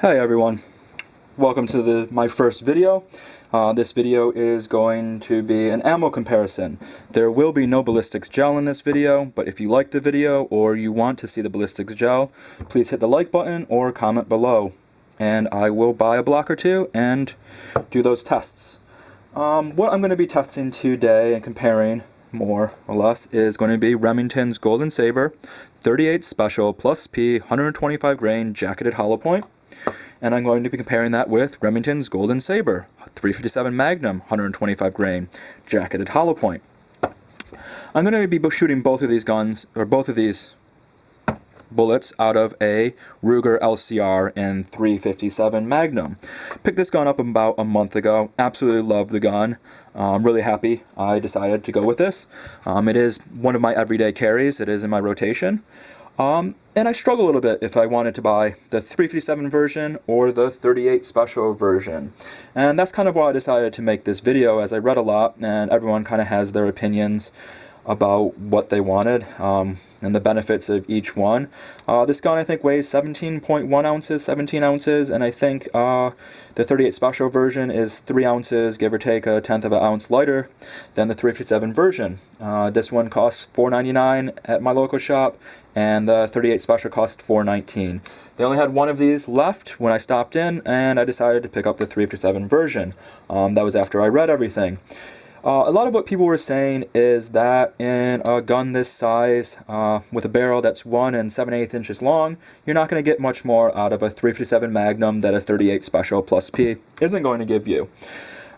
Hey everyone, welcome to my first video. This video is going to be an ammo comparison. There will be no Ballistics Gel in this video, but if you like the video or you want to see the Ballistics Gel, please hit the like button or comment below, and I will buy a block or two and do those tests. What I'm going to be testing today and comparing more or less is going to be Remington's Golden Saber 38 Special plus P 125 grain jacketed hollow point. And I'm going to be comparing that with Remington's Golden Saber 357 Magnum 125 grain jacketed hollow point. I'm going to be shooting both of these guns, or both of these bullets, out of a Ruger LCR in 357 Magnum. Picked this gun up about a month ago. Absolutely love the gun. I'm really happy I decided to go with this. It is one of my everyday carries. It is in my rotation. And I struggle a little bit if I wanted to buy the 357 version or the 38 Special version. And that's kind of why I decided to make this video, as I read a lot and everyone kind of has their opinions about what they wanted and the benefits of each one. This gun I think weighs 17.1 ounces, 17 ounces, and I think the 38 Special version is 3 ounces, give or take a tenth of an ounce lighter than the 357 version. This one costs $4.99 at my local shop, and the 38 Special cost $4.19. They only had one of these left when I stopped in, and I decided to pick up the 357 version. That was after I read everything. A lot of what people were saying is that in a gun this size, with a barrel that's 1 7/8 inches long, you're not going to get much more out of a 357 Magnum that a 38 Special plus P isn't going to give you.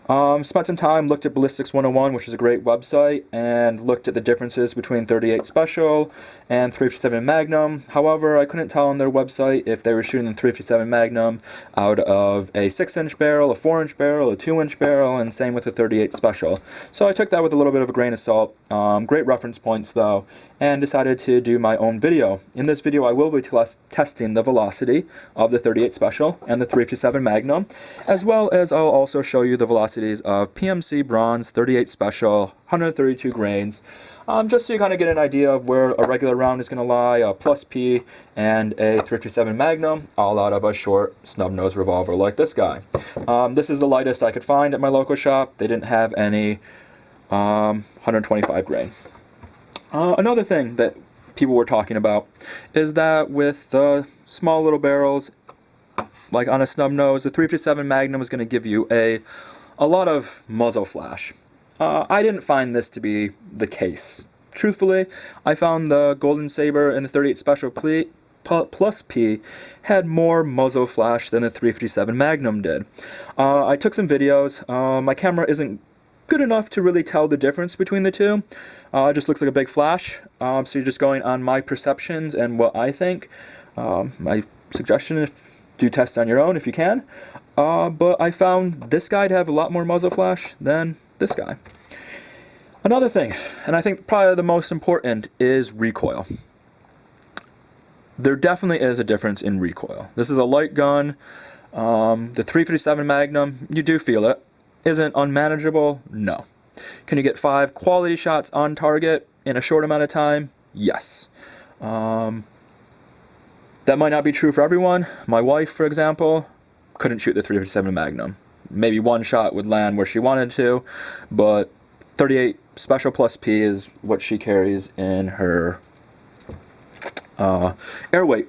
Spent some time, looked at Ballistics 101, which is a great website, and looked at the differences between 38 Special and 357 Magnum. However, I couldn't tell on their website if they were shooting the 357 Magnum out of a 6-inch barrel, a 4-inch barrel, a 2-inch barrel, and same with the 38 Special. So I took that with a little bit of a grain of salt. Great reference points though, and decided to do my own video. In this video I will be testing the velocity of the 38 Special and the 357 Magnum, as well as I'll also show you the velocities of PMC Bronze 38 Special 132 grains, just so you kind of get an idea of where a regular round is going to lie, a plus P and a 357 Magnum, all out of a short snub-nose revolver like this guy. This is the lightest I could find at my local shop. They didn't have any 125 grain. Another thing that people were talking about is that with the small little barrels, like on a snub nose, the 357 Magnum is going to give you a lot of muzzle flash. I didn't find this to be the case. Truthfully, I found the Golden Saber and the 38 Special plus P had more muzzle flash than the 357 Magnum did. I took some videos. My camera isn't good enough to really tell the difference between the two. It just looks like a big flash. So you're just going on my perceptions and what I think. My suggestion is do tests on your own if you can. But I found this guy to have a lot more muzzle flash than this guy. Another thing, and I think probably the most important, is recoil. There definitely is a difference in recoil. This is a light gun. The 357 Magnum, you do feel it. Isn't unmanageable? No. Can you get 5 quality shots on target in a short amount of time? Yes. That might not be true for everyone. My wife, for example, couldn't shoot the 357 Magnum. Maybe one shot would land where she wanted to, but 38 Special plus P is what she carries in her air weight.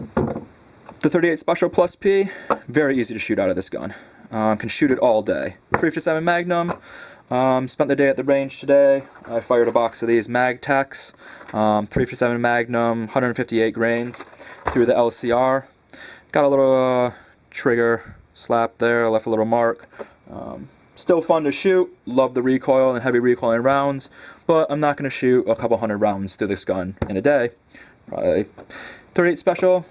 The 38 Special plus P, very easy to shoot out of this gun. Can shoot it all day. 357 Magnum, spent the day at the range today. I fired a box of these Mag Techs, 357 Magnum, 158 grains through the LCR. Got a little trigger slap there, left a little mark. Still fun to shoot, love the recoil and heavy recoiling rounds, but I'm not going to shoot a couple hundred rounds through this gun in a day. Probably 38 Special,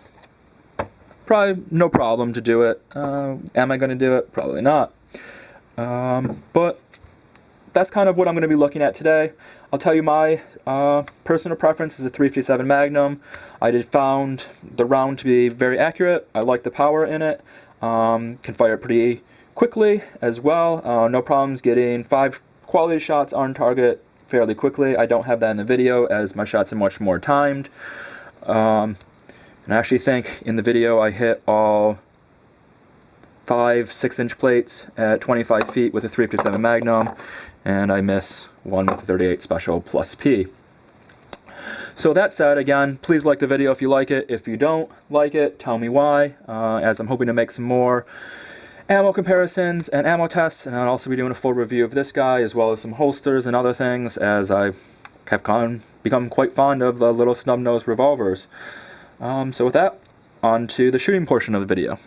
probably no problem to do it. Am I going to do it? Probably not. But that's kind of what I'm going to be looking at today. I'll tell you my personal preference is a 357 Magnum. I found the round to be very accurate. I like the power in it. Can fire it pretty quickly as well. No problems getting 5 quality shots on target fairly quickly. I don't have that in the video as my shots are much more timed. And I actually think in the video I hit all 5 6-inch plates at 25 feet with a 357 Magnum, and I miss one with a 38 Special plus P. So that said, again, please like the video if you like it. If you don't like it, tell me why, as I'm hoping to make some more ammo comparisons and ammo tests, and I'll also be doing a full review of this guy as well as some holsters and other things, as I have become quite fond of the little snub-nosed revolvers. So with that, on to the shooting portion of the video.